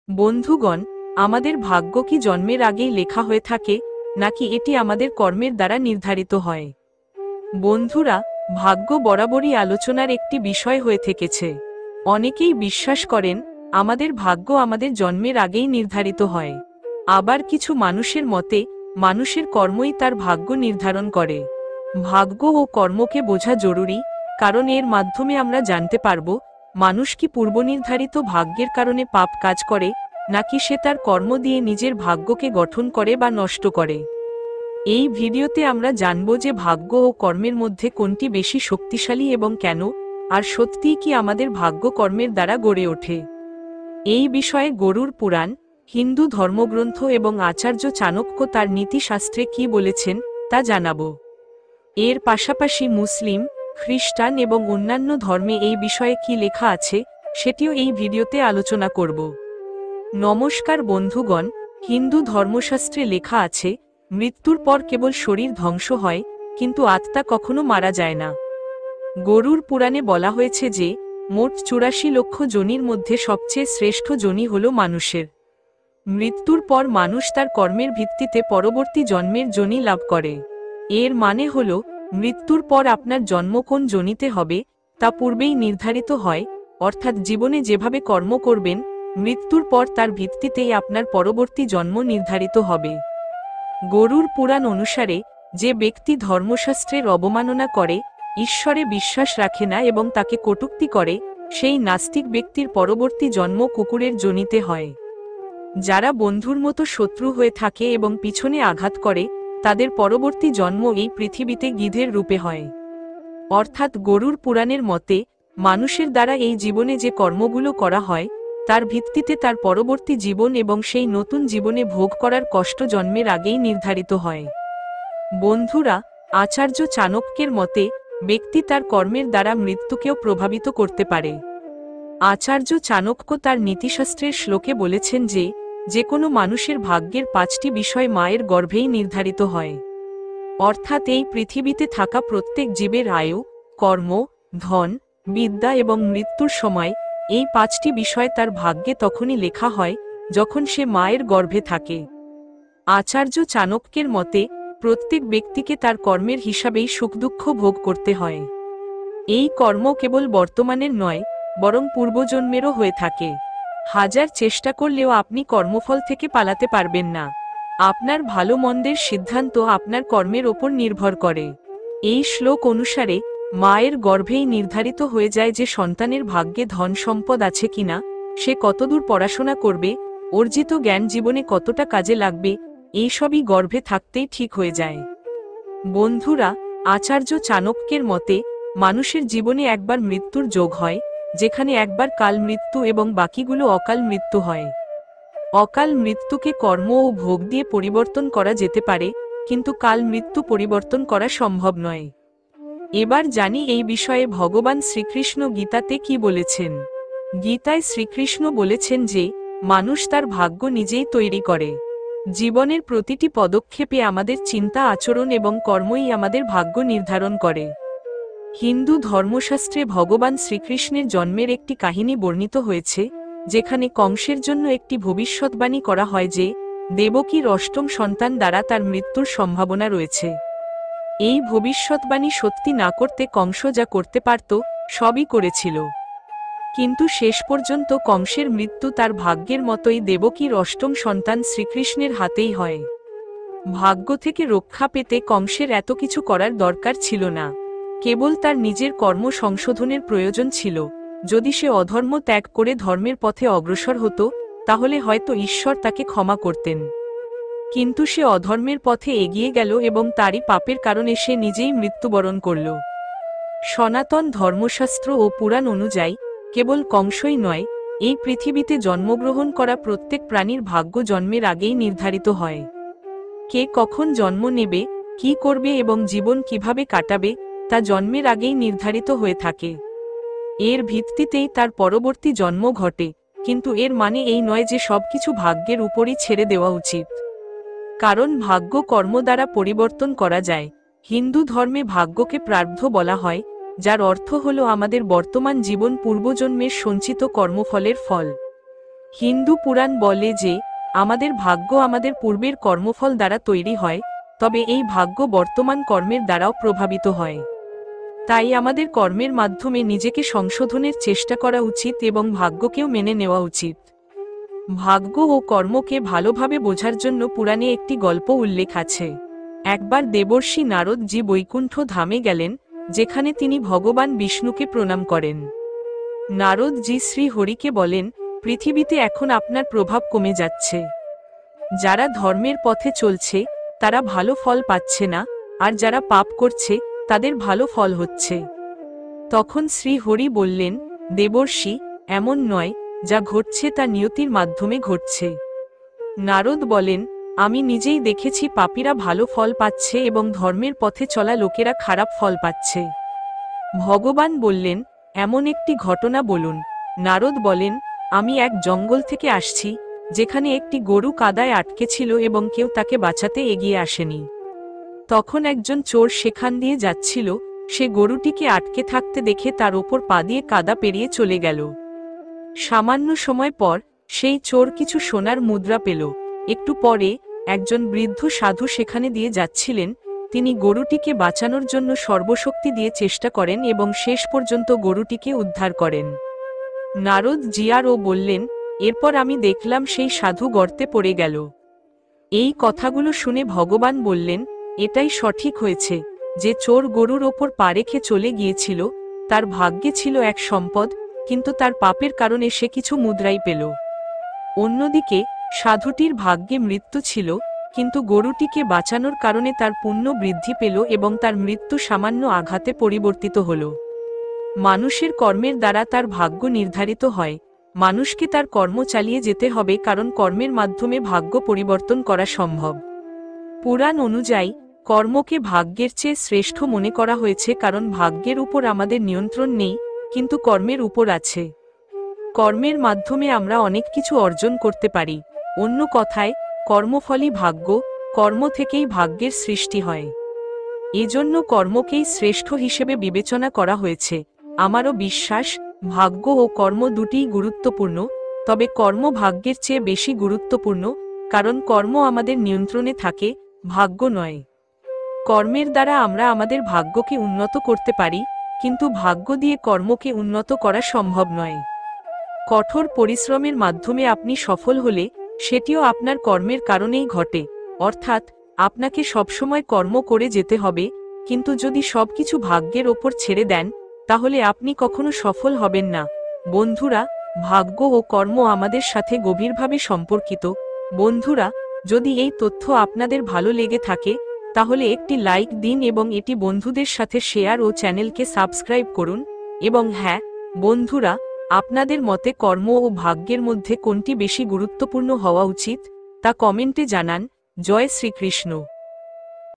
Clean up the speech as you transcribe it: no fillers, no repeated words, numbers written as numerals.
বন্ধুগণ, আমাদের ভাগ্য কি জন্মের আগেই লেখা হয়ে থাকে, নাকি এটি আমাদের কর্মের দ্বারা নির্ধারিত হয়? বন্ধুরা, ভাগ্য বরাবরই আলোচনার একটি বিষয় হয়ে থেকেছে। অনেকেই বিশ্বাস করেন আমাদের ভাগ্য আমাদের জন্মের আগেই নির্ধারিত হয়। আবার কিছু মানুষের মতে মানুষের কর্মই তার ভাগ্য নির্ধারণ করে। ভাগ্য ও কর্মকে বোঝা জরুরি, কারণ এর মাধ্যমে আমরা জানতে পারব মানুষ কি পূর্বনির্ধারিত ভাগ্যের কারণে পাপ কাজ করে, নাকি সে তার কর্ম দিয়ে নিজের ভাগ্যকে গঠন করে বা নষ্ট করে। এই ভিডিওতে আমরা জানব যে ভাগ্য ও কর্মের মধ্যে কোনটি বেশি শক্তিশালী এবং কেন, আর সত্যিই কি আমাদের ভাগ্য কর্মের দ্বারা গড়ে ওঠে। এই বিষয়ে গরুড় পুরাণ, হিন্দু ধর্মগ্রন্থ এবং আচার্য চাণক্য তার নীতিশাস্ত্রে কি বলেছেন তা জানাব। এর পাশাপাশি মুসলিম, খ্রিস্টান এবং অন্যান্য ধর্মে এই বিষয়ে কি লেখা আছে সেটিও এই ভিডিওতে আলোচনা করব। নমস্কার বন্ধুগণ, হিন্দু ধর্মশাস্ত্রে লেখা আছে মৃত্যুর পর কেবল শরীর ধ্বংস হয়, কিন্তু আত্মা কখনো মারা যায় না। গরুড় পুরাণে বলা হয়েছে যে মোট 84 লক্ষ যোনির মধ্যে সবচেয়ে শ্রেষ্ঠ যোনি হল মানুষের। মৃত্যুর পর মানুষ তার কর্মের ভিত্তিতে পরবর্তী জন্মের যোনি লাভ করে। এর মানে হল মৃত্যুর পর আপনার জন্ম কোন যোনিতে হবে তা পূর্বেই নির্ধারিত হয়, অর্থাৎ জীবনে যেভাবে কর্ম করবেন মৃত্যুর পর তার ভিত্তিতেই আপনার পরবর্তী জন্ম নির্ধারিত হবে। গরুড় পুরাণ অনুসারে যে ব্যক্তি ধর্মশাস্ত্রের অবমাননা করে, ঈশ্বরে বিশ্বাস রাখে না এবং তাকে কটূক্তি করে, সেই নাস্তিক ব্যক্তির পরবর্তী জন্ম কুকুরের যোনিতে হয়। যারা বন্ধুর মতো শত্রু হয়ে থাকে এবং পিছনে আঘাত করে, তাদের পরবর্তী জন্ম এই পৃথিবীতে গিধের রূপে হয়। অর্থাৎ গরুড় পুরাণের মতে মানুষের দ্বারা এই জীবনে যে কর্মগুলো করা হয় তার ভিত্তিতে তার পরবর্তী জীবন এবং সেই নতুন জীবনে ভোগ করার কষ্ট জন্মের আগেই নির্ধারিত হয়। বন্ধুরা, আচার্য চাণক্যের মতে ব্যক্তি তার কর্মের দ্বারা মৃত্যুকেও প্রভাবিত করতে পারে। আচার্য চাণক্য তার নীতিশাস্ত্রের শ্লোকে বলেছেন যে কোনো মানুষের ভাগ্যের 5টি বিষয় মায়ের গর্ভেই নির্ধারিত হয়। অর্থাৎ এই পৃথিবীতে থাকা প্রত্যেক জীবের আয়ু, কর্ম, ধন, বিদ্যা এবং মৃত্যুর সময় এই 5টি বিষয় তার ভাগ্যে তখনই লেখা হয় যখন সে মায়ের গর্ভে থাকে। আচার্য চাণক্যের মতে প্রত্যেক ব্যক্তিকে তার কর্মের হিসাবেই সুখ দুঃখ ভোগ করতে হয়। এই কর্ম কেবল বর্তমানের নয়, বরং পূর্বজন্মেরও হয়ে থাকে। হাজার চেষ্টা করলেও আপনি কর্মফল থেকে পালাতে পারবেন না। আপনার ভালো মন্দের সিদ্ধান্ত আপনার কর্মের ওপর নির্ভর করে। এই শ্লোক অনুসারে মায়ের গর্ভেই নির্ধারিত হয়ে যায় যে সন্তানের ভাগ্যে ধন সম্পদ আছে কিনা, সে কতদূর পড়াশোনা করবে, অর্জিত জ্ঞান জীবনে কতটা কাজে লাগবে, এইসবই গর্ভে থাকতেই ঠিক হয়ে যায়। বন্ধুরা, আচার্য চাণক্যের মতে মানুষের জীবনে একবার মৃত্যুর যোগ হয়, যেখানে একবার কাল মৃত্যু এবং বাকিগুলো অকাল মৃত্যু হয়। অকাল মৃত্যুকে কর্ম ও ভোগ দিয়ে পরিবর্তন করা যেতে পারে, কিন্তু কাল মৃত্যু পরিবর্তন করা সম্ভব নয়। এবার জানি এই বিষয়ে ভগবান শ্রীকৃষ্ণ গীতাতে কি বলেছেন। গীতায় শ্রীকৃষ্ণ বলেছেন যে মানুষ তার ভাগ্য নিজেই তৈরি করে। জীবনের প্রতিটি পদক্ষেপে আমাদের চিন্তা, আচরণ এবং কর্মই আমাদের ভাগ্য নির্ধারণ করে। হিন্দু ধর্মশাস্ত্রে ভগবান শ্রীকৃষ্ণের জন্মের একটি কাহিনী বর্ণিত হয়েছে, যেখানে কংসের জন্য একটি ভবিষ্যৎবাণী করা হয় যে দেবকীর 8ম সন্তান দ্বারা তার মৃত্যুর সম্ভাবনা রয়েছে। এই ভবিষ্যৎবাণী সত্যি না করতে কংস যা করতে পারত সবই করেছিল, কিন্তু শেষ পর্যন্ত কংসের মৃত্যু তার ভাগ্যের মতোই দেবকীর 8ম সন্তান শ্রীকৃষ্ণের হাতেই হয়। ভাগ্য থেকে রক্ষা পেতে কংসের এত কিছু করার দরকার ছিল না, কেবল তার নিজের কর্ম সংশোধনের প্রয়োজন ছিল। যদি সে অধর্ম ত্যাগ করে ধর্মের পথে অগ্রসর হতো তাহলে হয়তো ঈশ্বর তাকে ক্ষমা করতেন, কিন্তু সে অধর্মের পথে এগিয়ে গেল এবং তারই পাপের কারণে সে নিজেই মৃত্যুবরণ করল। সনাতন ধর্মশাস্ত্র ও পুরাণ অনুযায়ী কেবল কংসই নয়, এই পৃথিবীতে জন্মগ্রহণ করা প্রত্যেক প্রাণীর ভাগ্য জন্মের আগেই নির্ধারিত হয়। কে কখন জন্ম নেবে, কি করবে এবং জীবন কিভাবে কাটাবে তা জন্মের আগেই নির্ধারিত হয়ে থাকে। এর ভিত্তিতেই তার পরবর্তী জন্ম ঘটে, কিন্তু এর মানে এই নয় যে সবকিছু ভাগ্যের উপরই ছেড়ে দেওয়া উচিত, কারণ ভাগ্য কর্ম দ্বারা পরিবর্তন করা যায়। হিন্দু ধর্মে ভাগ্যকে প্রারব্ধ বলা হয়, যার অর্থ হল আমাদের বর্তমান জীবন পূর্বজন্মের সঞ্চিত কর্মফলের ফল। হিন্দু পুরাণ বলে যে আমাদের ভাগ্য আমাদের পূর্বের কর্মফল দ্বারা তৈরি হয়, তবে এই ভাগ্য বর্তমান কর্মের দ্বারাও প্রভাবিত হয়। তাই আমাদের কর্মের মাধ্যমে নিজেকে সংশোধনের চেষ্টা করা উচিত এবং ভাগ্যকেও মেনে নেওয়া উচিত। ভাগ্য ও কর্মকে ভালোভাবে বোঝার জন্য পুরাণে একটি গল্প উল্লেখ আছে। একবার দেবর্ষি নারদজি বৈকুণ্ঠ ধামে গেলেন, যেখানে তিনি ভগবান বিষ্ণুকে প্রণাম করেন। নারদজি শ্রী হরিকে বলেন, পৃথিবীতে এখন আপনার প্রভাব কমে যাচ্ছে। যারা ধর্মের পথে চলছে তারা ভালো ফল পাচ্ছে না, আর যারা পাপ করছে তাদের ভালো ফল হচ্ছে। তখন শ্রী হরি বললেন, দেবর্ষি, এমন নয়, যা ঘটছে তা নিয়তির মাধ্যমে ঘটছে। নারদ বলেন, আমি নিজেই দেখেছি পাপীরা ভালো ফল পাচ্ছে এবং ধর্মের পথে চলা লোকেরা খারাপ ফল পাচ্ছে। ভগবান বললেন, এমন একটি ঘটনা বলুন। নারদ বলেন, আমি এক জঙ্গল থেকে আসছি, যেখানে একটি গরু কাদায় আটকে ছিল এবং কেউ তাকে বাঁচাতে এগিয়ে আসেনি। তখন একজন চোর সেখান দিয়ে যাচ্ছিল, সে গরুটিকে আটকে থাকতে দেখে তার ওপর পা দিয়ে কাদা পেরিয়ে চলে গেল। সামান্য সময় পর সেই চোর কিছু সোনার মুদ্রা পেল। একটু পরে একজন বৃদ্ধ সাধু সেখানে দিয়ে যাচ্ছিলেন, তিনি গরুটিকে বাঁচানোর জন্য সর্বশক্তি দিয়ে চেষ্টা করেন এবং শেষ পর্যন্ত গরুটিকে উদ্ধার করেন। নারদ জিয়ারও বললেন, এরপর আমি দেখলাম সেই সাধু গর্তে পড়ে গেল। এই কথাগুলো শুনে ভগবান বললেন, এটাই সঠিক হয়েছে, যে চোর গরুর ওপর পা রেখে চলে গিয়েছিল তার ভাগ্যে ছিল এক সম্পদ, কিন্তু তার পাপের কারণে সে কিছু মুদ্রাই পেল। অন্যদিকে সাধুটির ভাগ্যে মৃত্যু ছিল, কিন্তু গরুটিকে বাঁচানোর কারণে তার পুণ্য বৃদ্ধি পেল এবং তার মৃত্যু সামান্য আঘাতে পরিবর্তিত হল। মানুষের কর্মের দ্বারা তার ভাগ্য নির্ধারিত হয়। মানুষকে তার কর্ম চালিয়ে যেতে হবে, কারণ কর্মের মাধ্যমে ভাগ্য পরিবর্তন করা সম্ভব। পুরাণ অনুযায়ী কর্মকে ভাগ্যের চেয়ে শ্রেষ্ঠ মনে করা হয়েছে, কারণ ভাগ্যের উপর আমাদের নিয়ন্ত্রণ নেই, কিন্তু কর্মের উপর আছে। কর্মের মাধ্যমে আমরা অনেক কিছু অর্জন করতে পারি। অন্য কথায়, কর্মফলই ভাগ্য, কর্ম থেকেই ভাগ্যের সৃষ্টি হয়। এজন্য কর্মকেই শ্রেষ্ঠ হিসেবে বিবেচনা করা হয়েছে। আমারও বিশ্বাস, ভাগ্য ও কর্ম দুটিই গুরুত্বপূর্ণ, তবে কর্ম ভাগ্যের চেয়ে বেশি গুরুত্বপূর্ণ, কারণ কর্ম আমাদের নিয়ন্ত্রণে থাকে, ভাগ্য নয়। কর্মের দ্বারা আমরা আমাদের ভাগ্যকে উন্নত করতে পারি, কিন্তু ভাগ্য দিয়ে কর্মকে উন্নত করা সম্ভব নয়। কঠোর পরিশ্রমের মাধ্যমে আপনি সফল হলে সেটিও আপনার কর্মের কারণেই ঘটে, অর্থাৎ আপনাকে সবসময় কর্ম করে যেতে হবে, কিন্তু যদি সবকিছু ভাগ্যের ওপর ছেড়ে দেন তাহলে আপনি কখনো সফল হবেন না। বন্ধুরা, ভাগ্য ও কর্ম আমাদের সাথে গভীরভাবে সম্পর্কিত। বন্ধুরা, যদি এই তথ্য আপনাদের ভালো লেগে থাকে তাহলে একটি লাইক দিন এবং এটি বন্ধুদের সাথে শেয়ার ও চ্যানেলকে সাবস্ক্রাইব করুন। এবং হ্যাঁ বন্ধুরা, আপনাদের মতে কর্ম ও ভাগ্যের মধ্যে কোনটি বেশি গুরুত্বপূর্ণ হওয়া উচিত তা কমেন্টে জানান। জয় শ্রীকৃষ্ণ।